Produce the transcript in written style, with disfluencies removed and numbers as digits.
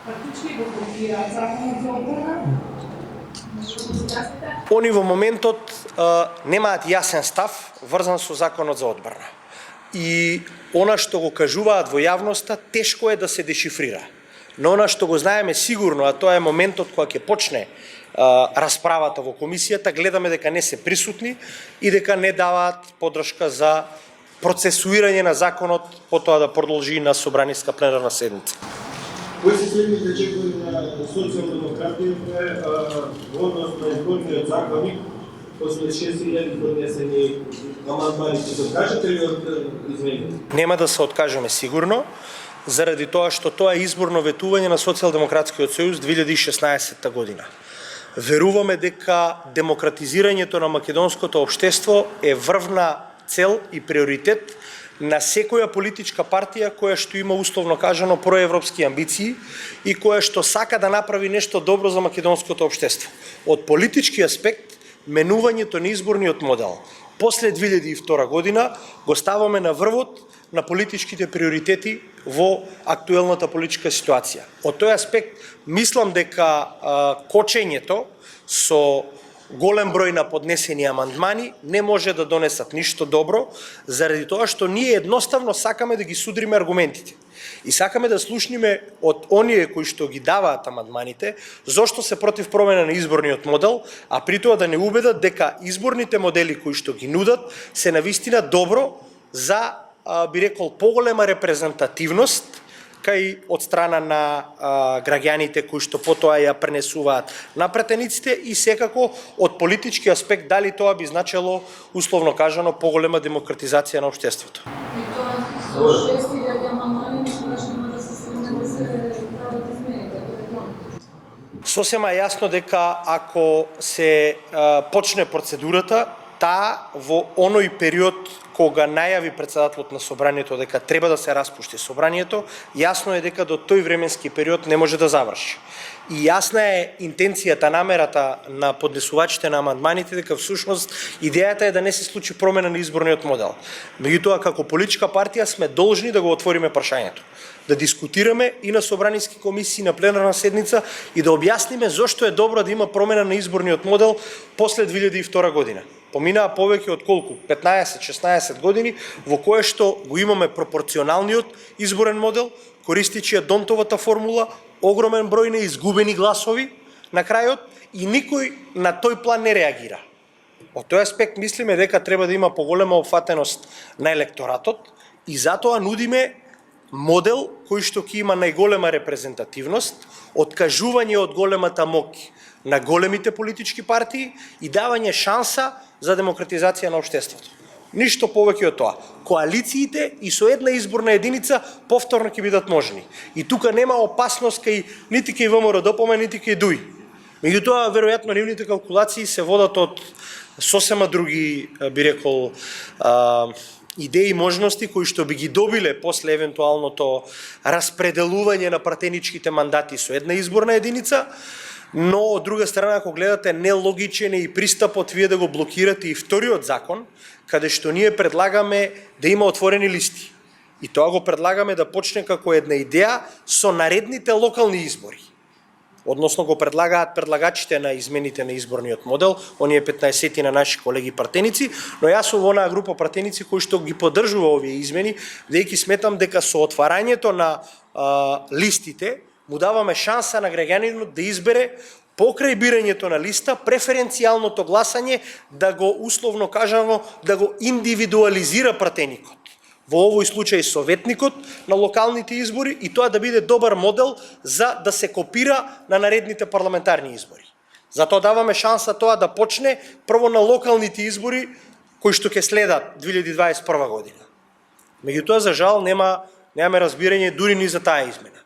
Фактички го блокира законот за одбрана. Они во моментот немаат јасен став врзан со законот за одбрана. И она што го кажуваат во јавноста тешко е да се дешифрира. Но она што го знаеме сигурно, а тоа е моментот кога ќе почне расправата во комисијата, гледаме дека не се присутни и дека не даваат поддршка за процесуирање на законот, потоа да продолжи на собраниска пленарна седница. Кои се следните чекови на социјалдемократите во однос на изборниот законник после 6000 поднесени амандмани? Ќе се откажете ли од измените? Нема да се откажеме сигурно, заради тоа што тоа е изборно ветување на Социјалдемократскиот сојуз 2016 година. Веруваме дека демократизирањето на македонското општество е врвна цел и приоритет на секоја политичка партија која што има условно кажано проевропски амбиции и која што сака да направи нешто добро за македонското општество. Од политички аспект, менувањето на изборниот модел после 2002 година го ставаме на врвот на политичките приоритети во актуелната политичка ситуација. Од тој аспект, мислам дека кочењето со голем број на поднесени амандмани не може да донесат ништо добро, заради тоа што ние едноставно сакаме да ги судриме аргументите. И сакаме да слушниме од оние кои што ги даваат амандманите, зошто се против промена на изборниот модел, а при тоа да не убедат дека изборните модели кои што ги нудат се навистина добро за, би рекол, поголема репрезентативност кај од страна на граѓаните кои што потоа ја пренесуваат на пратениците и секако од политички аспект дали тоа би значело, условно кажано, поголема демократизација на општеството. И тоа со 6000 амандмани ништо нема да се стигне да се прават измените. Сосема јасно дека ако се почне процедурата, таа во оној период кога најави председателот на собранието дека треба да се распушти собранието, јасно е дека до тој временски период не може да заврши. И јасна е интенцијата, намерата на поднесувачите на амандманите дека всушност идејата е да не се случи промена на изборниот модел. Меѓутоа, како политичка партија сме должни да го отвориме прашањето, да дискутираме и на собраниски комисии, на пленарна седница и да објасниме зошто е добро да има промена на изборниот модел после 2002 година. Поминаа повеќе од колку? 15-16 години во кое што го имаме пропорционалниот изборен модел, користичи Донтовата формула, огромен број на изгубени гласови на крајот и никој на тој план не реагира. Од тој аспект мислиме дека треба да има поголема опфатеност на електоратот и затоа нудиме модел кој што ќе има најголема репрезентативност, откажување од големата моќ на големите политички партии и давање шанса за демократизација на општеството. Ништо повеќе од тоа. Коалициите и со една изборна единица повторно ќе бидат можни. И тука нема опасност кај нити кај ВМРО-ДПМН, нити кај ДУИ. Меѓутоа, веројатно нивните калкулации се водат од сосема други, би рекол, идеи и можности кои што би ги добиле после евентуалното распределување на пратеничките мандати со една изборна единица, но од друга страна, ако гледате, нелогичен е и пристапот вие да го блокирате и вториот закон, каде што ние предлагаме да има отворени листи. И тоа го предлагаме да почне како една идеја со наредните локални избори. Односно го предлагаат предлагачите на измените на изборниот модел, оние 15 на наши колеги пратеници, но јас сум во онаа група пратеници кои што ги поддржува овие измени, бидејќи сметам дека со отварањето на листите му даваме шанса на граѓанинот да избере покрај бирањето на листа преференцијалното гласање, да го условно кажано да го индивидуализира пратеникот. Во овој случај советникот на локалните избори и тоа да биде добар модел за да се копира на наредните парламентарни избори. Затоа даваме шанса тоа да почне прво на локалните избори кои што ќе следат 2021 година. Меѓутоа, за жал, немаме разбирање дури ни за таа измена.